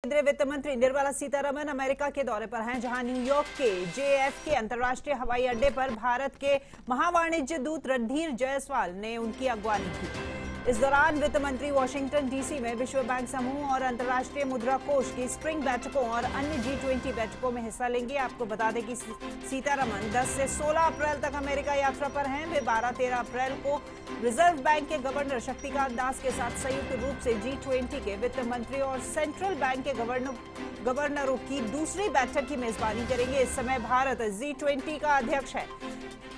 केंद्रीय वित्त मंत्री निर्मला सीतारमण अमेरिका के दौरे पर हैं, जहां न्यूयॉर्क के JFK अंतर्राष्ट्रीय हवाई अड्डे पर भारत के महावाणिज्य दूत रणधीर जायसवाल ने उनकी अगवानी की। इस दौरान वित्त मंत्री वॉशिंगटन DC में विश्व बैंक समूह और अंतर्राष्ट्रीय मुद्रा कोष की स्प्रिंग बैठकों और अन्य G20 बैठकों में हिस्सा लेंगे। आपको बता दें कि सीतारमण 10 से 16 अप्रैल तक अमेरिका यात्रा पर हैं। वे 12-13 अप्रैल को रिजर्व बैंक के गवर्नर शक्तिकांत दास के साथ संयुक्त रूप से G20 के वित्त मंत्री और सेंट्रल बैंक के गवर्नरों की दूसरी बैठक की मेजबानी करेंगे। इस समय भारत G20 का अध्यक्ष है।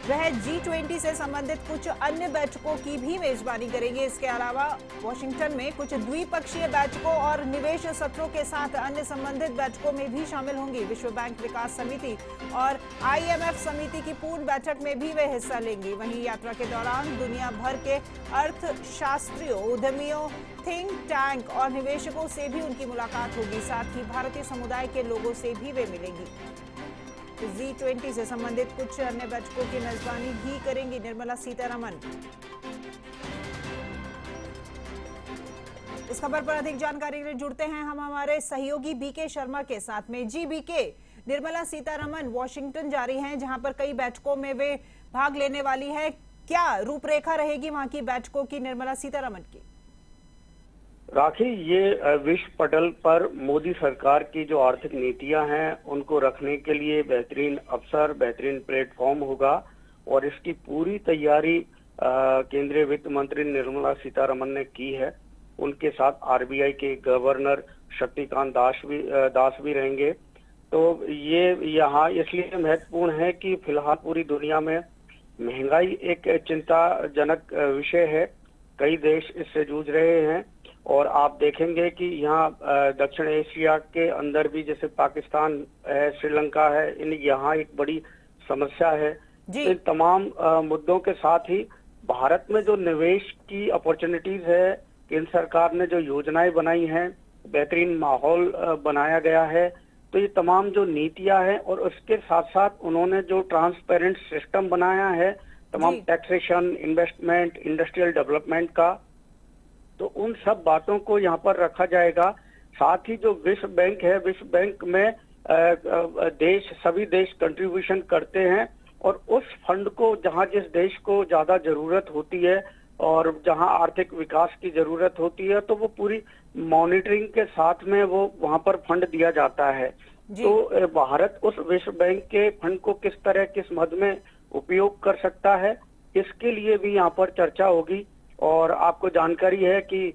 वह G20 से संबंधित कुछ अन्य बैठकों की भी मेजबानी करेंगे। इसके अलावा वाशिंगटन में कुछ द्विपक्षीय बैठकों और निवेश सत्रों के साथ अन्य संबंधित बैठकों में भी शामिल होंगी। विश्व बैंक विकास समिति और IMF समिति की पूर्ण बैठक में भी वे हिस्सा लेंगी। वहीं यात्रा के दौरान दुनिया भर के अर्थशास्त्रियों, उद्यमियों, थिंक टैंक और निवेशकों से भी उनकी मुलाकात होगी। साथ ही भारतीय समुदाय के लोगों से भी वे मिलेंगी। G20 से संबंधित कुछ अन्य बैठकों की मेजबानी भी करेंगी निर्मला सीतारमण। इस खबर पर अधिक जानकारी के लिए जुड़ते हैं हम हमारे सहयोगी BK शर्मा के साथ में। जी BK, निर्मला सीतारमण वॉशिंगटन जा रही हैं, जहां पर कई बैठकों में वे भाग लेने वाली है। क्या रूपरेखा रहेगी वहां की बैठकों की निर्मला सीतारमण की? राखी, ये विश्व पटल पर मोदी सरकार की जो आर्थिक नीतियां हैं उनको रखने के लिए बेहतरीन अवसर, बेहतरीन प्लेटफॉर्म होगा और इसकी पूरी तैयारी केंद्रीय वित्त मंत्री निर्मला सीतारमण ने की है। उनके साथ RBI के गवर्नर शक्तिकांत दास भी रहेंगे। तो ये यहाँ इसलिए महत्वपूर्ण है कि फिलहाल पूरी दुनिया में महंगाई एक चिंताजनक विषय है। कई देश इससे जूझ रहे हैं और आप देखेंगे कि यहाँ दक्षिण एशिया के अंदर भी जैसे पाकिस्तान है, श्रीलंका है, यहाँ एक बड़ी समस्या है। इन तमाम मुद्दों के साथ ही भारत में जो निवेश की अपॉर्चुनिटीज है, केंद्र सरकार ने जो योजनाएं बनाई हैं, बेहतरीन माहौल बनाया गया है। तो ये तमाम जो नीतियां हैं और उसके साथ साथ उन्होंने जो ट्रांसपेरेंट सिस्टम बनाया है, तमाम टैक्सेशन, इन्वेस्टमेंट, इंडस्ट्रियल डेवलपमेंट का, तो उन सब बातों को यहाँ पर रखा जाएगा। साथ ही जो विश्व बैंक है, विश्व बैंक में सभी देश कंट्रीब्यूशन करते हैं और उस फंड को जहाँ जिस देश को ज्यादा जरूरत होती है और जहाँ आर्थिक विकास की जरूरत होती है, तो वो पूरी मॉनिटरिंग के साथ में वो वहाँ पर फंड दिया जाता है। तो भारत उस विश्व बैंक के फंड को किस तरह, किस मद में उपयोग कर सकता है, इसके लिए भी यहाँ पर चर्चा होगी। और आपको जानकारी है कि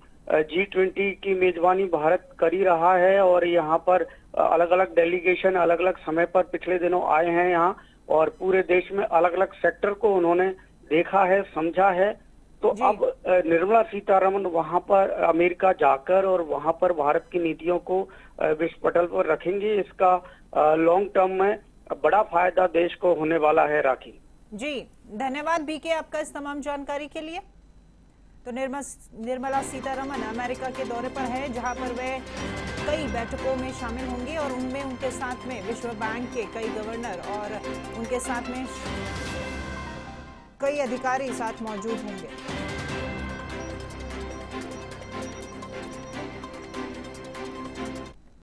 G20 की मेजबानी भारत कर ही रहा है और यहाँ पर अलग अलग डेलीगेशन अलग अलग समय पर पिछले दिनों आए हैं यहाँ, और पूरे देश में अलग अलग सेक्टर को उन्होंने देखा है, समझा है। तो अब निर्मला सीतारमण वहां पर अमेरिका जाकर और वहां पर भारत की नीतियों को विश्व पटल पर रखेंगे। इसका लॉन्ग टर्म में बड़ा फायदा देश को होने वाला है। राखी जी, धन्यवाद BK आपका इस तमाम जानकारी के लिए। तो निर्मला सीतारमण अमेरिका के दौरे पर है, जहां पर वे कई बैठकों में शामिल होंगी और उनमें उनके साथ में विश्व बैंक के कई गवर्नर और उनके साथ में कई अधिकारी साथ मौजूद होंगे।